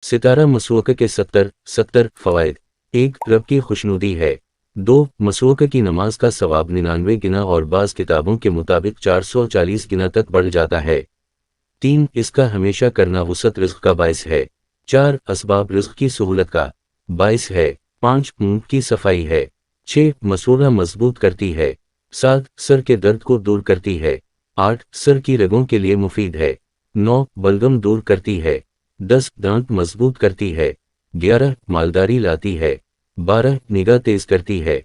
सितारा मसवक के 70 फ़वाइद। 1. रब की खुशनुदी है। 2. मसवक की नमाज का सवाब 99 गिना और बाज़ किताबों के मुताबिक 440 गिना तक बढ़ जाता है। 3. इसका हमेशा करना वुसअत रिज़्क़ का बाइस है। 4. असबाब रिज़्क़ की सहूलत का बाइस है। 5. मुंह की सफाई है। 6. मसूड़ा मजबूत करती है। 7. सर के दर्द को दूर करती है। 8. सर की रगों के लिए मुफीद है। 9. बलगम दूर करती है। 10. दांत मजबूत करती है। 11. मालदारी लाती है। 12. निगाह तेज करती है।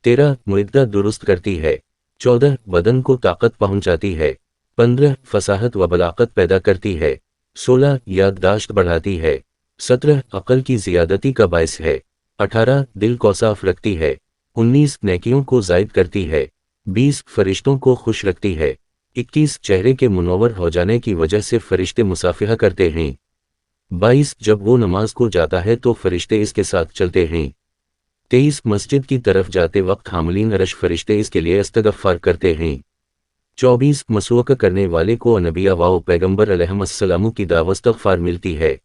13. मुइद्दा दुरुस्त करती है। 14. बदन को ताकत पहुंचाती है। 15. फसाहत व बलागत पैदा करती है। 16. याददाश्त बढ़ाती है। 17. अक्ल की ज़ियादती का बाइस है। 18. दिल को साफ रखती है। 19. नेकियों को ज़ायद करती है। 20. फरिश्तों को खुश रखती है। 21. चेहरे के मुनव्वर हो जाने की वजह से फरिश्ते मुसाफिहा करते हैं। 22. जब वो नमाज को जाता है तो फरिश्ते इसके साथ चलते हैं। 23. मस्जिद की तरफ जाते वक्त हामिलीन अरश फरिश्ते इसके लिए इस्तगफ़ार करते हैं। 24. मसवक करने वाले को नबिया व पैगंबर अलैहिस्सलाम की दावत इस्तगफ़ार मिलती है।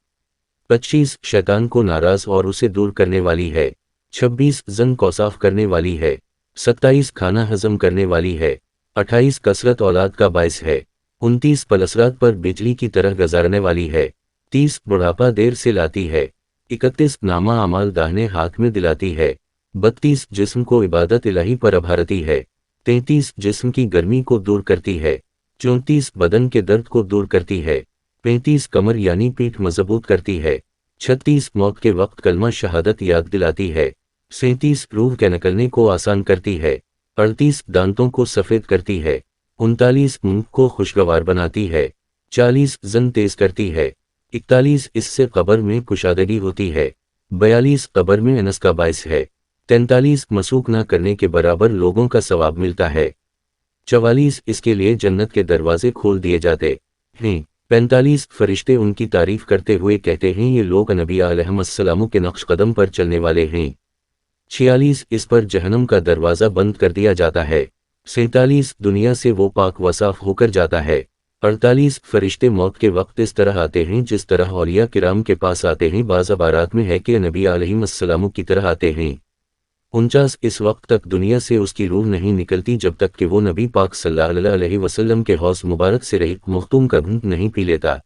25. शैतान को नाराज़ और उसे दूर करने वाली है। 26. जन को साफ करने वाली है। 27. खाना हजम करने वाली है। 28. कसरत औलाद का बाइस है। 29. पलसरात पर बिजली की तरह गुजारने वाली है। 30. बुढ़ापा देर से लाती है। 31. नामा अमाल दाहिने हाथ में दिलाती है। 32. जिस्म को इबादत इलाही पर अभारती है। 33. जिस्म की गर्मी को दूर करती है। 34. बदन के दर्द को दूर करती है। 35. कमर यानी पीठ मजबूत करती है। 36. मौत के वक्त कलमा शहादत याद दिलाती है। 37. रूह के निकलने को आसान करती है। 38. दांतों को सफ़ेद करती है। 39. मुंह को खुशगवार बनाती है। 40. जन तेज करती है। 41. इससे कब्र में कुशादगी होती है। 42. कब्र में अनस का बाइस है। 43. मसूक न करने के बराबर लोगों का सवाब मिलता है। 44. इसके लिए जन्नत के दरवाजे खोल दिए जाते हैं। 45. फरिश्ते उनकी तारीफ करते हुए कहते हैं ये लोग नबी अलैहिस्सलाम के नक्श कदम पर चलने वाले हैं। 46. इस पर जहन्नम का दरवाज़ा बंद कर दिया जाता है। 47. दुनिया से वो पाक व साफ होकर जाता है। 48. फरिश्ते मौत के वक्त इस तरह आते हैं जिस तरह औलिया किराम के पास आते हैं। बाज़ अबारात में है कि नबी अलैहिस्सलाम की तरह आते हैं। 49. इस वक्त तक दुनिया से उसकी रूह नहीं निकलती जब तक कि वो नबी पाक सल्लल्लाहु अलैहि वसल्लम के हौज मुबारक से रहित मखतूम का घूंट नहीं पी लेता।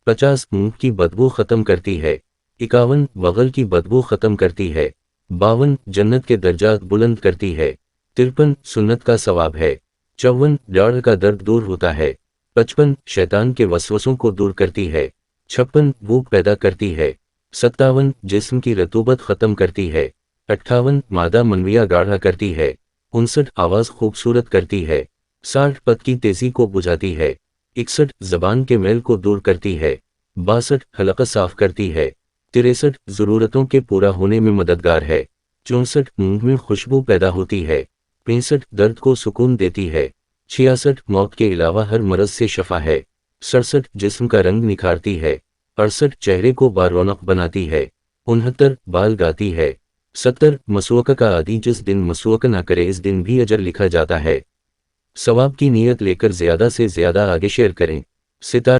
50. मुंह की बदबू ख़त्म करती है। 51. बगल की बदबू ख़त्म करती है। 52. जन्नत के दर्जात बुलंद करती है। 53. सुन्नत का सवाब है। 54. रीढ़ का दर्द दूर होता है। 55. शैतान के वसवसों को दूर करती है। 56. भूख पैदा करती है। 57. जिस्म की रतूबत ख़त्म करती है। 58. मादा मनविया गाढ़ा करती है। 59. आवाज़ खूबसूरत करती है। 60. पद की तेज़ी को बुझाती है। 61. ज़बान के मैल को दूर करती है। 62. हलक़ा साफ करती है। 63. ज़रूरतों के पूरा होने में मददगार है। 64. मुंह में खुशबू पैदा होती है। 65. दर्द को सुकून देती है। 66. मौत के अलावा हर मरज़ से शफा है। 67. जिस्म का रंग निखारती है। 68. चेहरे को बारौनक बनाती है। 69. बाल गाती है। 70. मसवक का आदि जिस दिन मसवक ना करे इस दिन भी अजर लिखा जाता है। सवाब की नीयत लेकर ज़्यादा से ज़्यादा आगे शेयर करें। सितारा